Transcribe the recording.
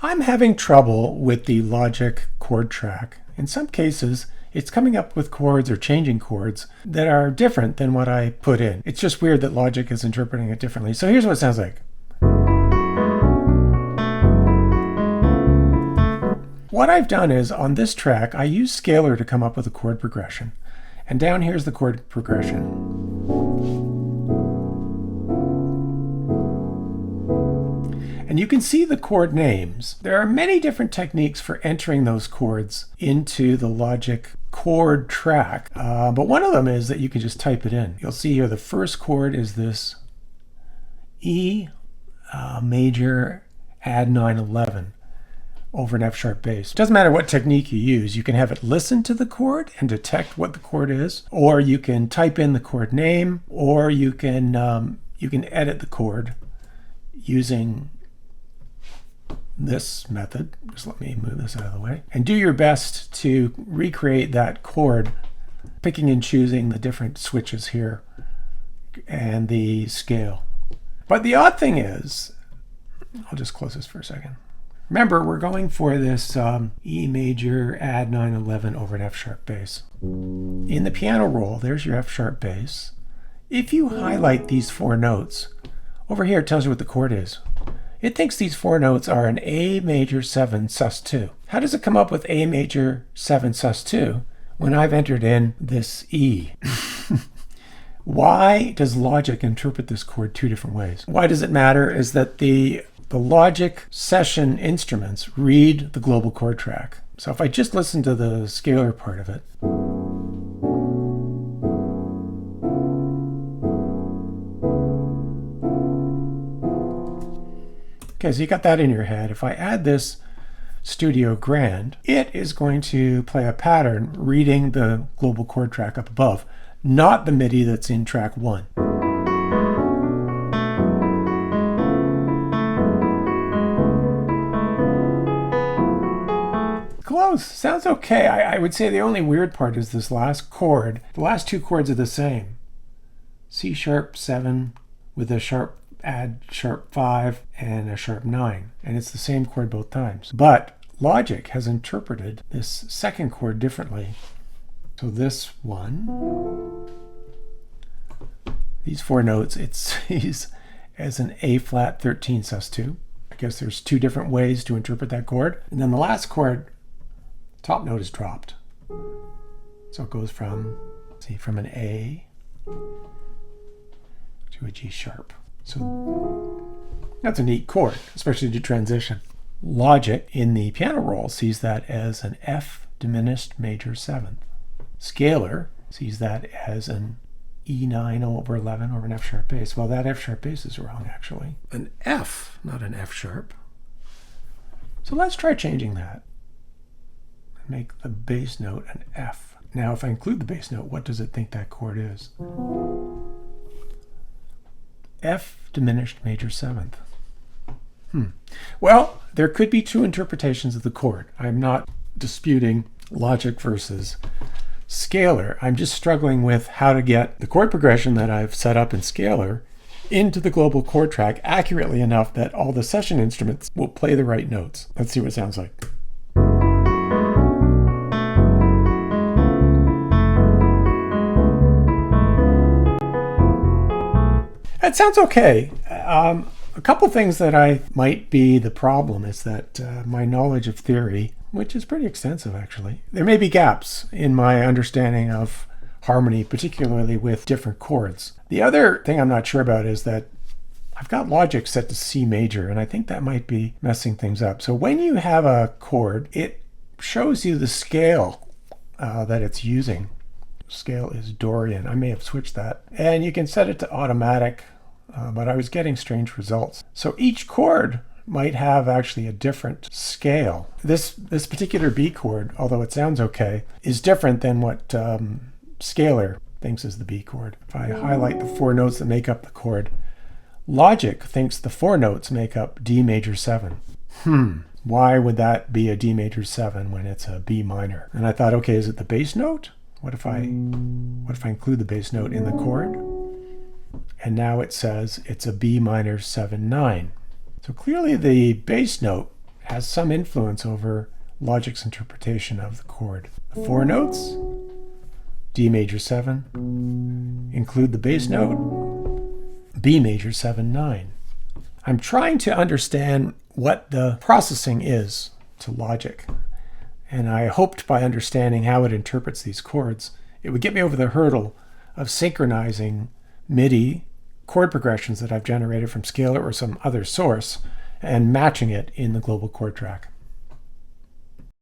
I'm having trouble with the Logic chord track. In some cases, it's coming up with chords or changing chords that are different than what I put in. It's just weird that Logic is interpreting it differently. So here's what it sounds like. What I've done is, on this track, I use Scalar to come up with a chord progression. And down here's the chord progression. And you can see the chord names. There are many different techniques for entering those chords into the Logic chord track, but one of them is that you can just type it in. You'll see here the first chord is this E major add 9/11 over an F sharp bass. It doesn't matter what technique you use. You can have it listen to the chord and detect what the chord is, or you can type in the chord name, or you can edit the chord using this method. Just let me move this out of the way. And do your best to recreate that chord, picking and choosing the different switches here and the scale. But the odd thing is, I'll just close this for a second. Remember, we're going for this E major add 9/11 over an F sharp bass. In the piano roll, there's your F sharp bass. If you highlight these four notes, over here it tells you what the chord is. It thinks these four notes are an A major 7 sus2. How does it come up with A major 7 sus2 when I've entered in this E? Why does Logic interpret this chord two different ways? Why does it matter is that the Logic session instruments read the global chord track. So if I just listen to the scalar part of it, okay, so you got that in your head. If I add this Studio Grand, it is going to play a pattern reading the global chord track up above, not the MIDI that's in track 1. Close. Sounds okay. I would say the only weird part is this last chord. The last two chords are the same. C sharp 7 with a sharp add sharp 5 and a sharp 9, and it's the same chord both times. But Logic has interpreted this second chord differently. So this one, these four notes, it sees as an A flat 13 sus2. I guess there's two different ways to interpret that chord. And then the last chord, top note is dropped. So it goes from an A to a G sharp. So that's a neat chord, especially to transition. Logic in the piano roll sees that as an F diminished major 7th. Scalar sees that as an E9 over 11 over an F sharp bass. Well, that F sharp bass is wrong, actually. An F, not an F sharp. So let's try changing that. Make the bass note an F. Now, if I include the bass note, what does it think that chord is? F diminished major 7th. Well, there could be two interpretations of the chord. I'm not disputing Logic versus Scalar. I'm just struggling with how to get the chord progression that I've set up in Scalar into the global chord track accurately enough that all the session instruments will play the right notes. Let's see what it sounds like. It sounds okay. A couple things that I might be the problem is that my knowledge of theory, which is pretty extensive actually, there may be gaps in my understanding of harmony, particularly with different chords. The other thing I'm not sure about is that I've got Logic set to C major, and I think that might be messing things up. So when you have a chord, it shows you the scale that it's using. Scale is Dorian. I may have switched that. And you can set it to automatic, but I was getting strange results. So each chord might have actually a different scale. This particular B chord, although it sounds okay, is different than what Scalar thinks is the B chord. If I highlight the four notes that make up the chord, Logic thinks the four notes make up D major 7. Why would that be a D major 7 when it's a B minor? And I thought, okay, is it the bass note? What if I include the bass note in the chord? And now it says it's a B minor 7/9. So clearly the bass note has some influence over Logic's interpretation of the chord. The 4 notes, D major 7, include the bass note, B major 7, 9. I'm trying to understand what the processing is to Logic, and I hoped by understanding how it interprets these chords, it would get me over the hurdle of synchronizing MIDI chord progressions that I've generated from Scalar or some other source and matching it in the global chord track.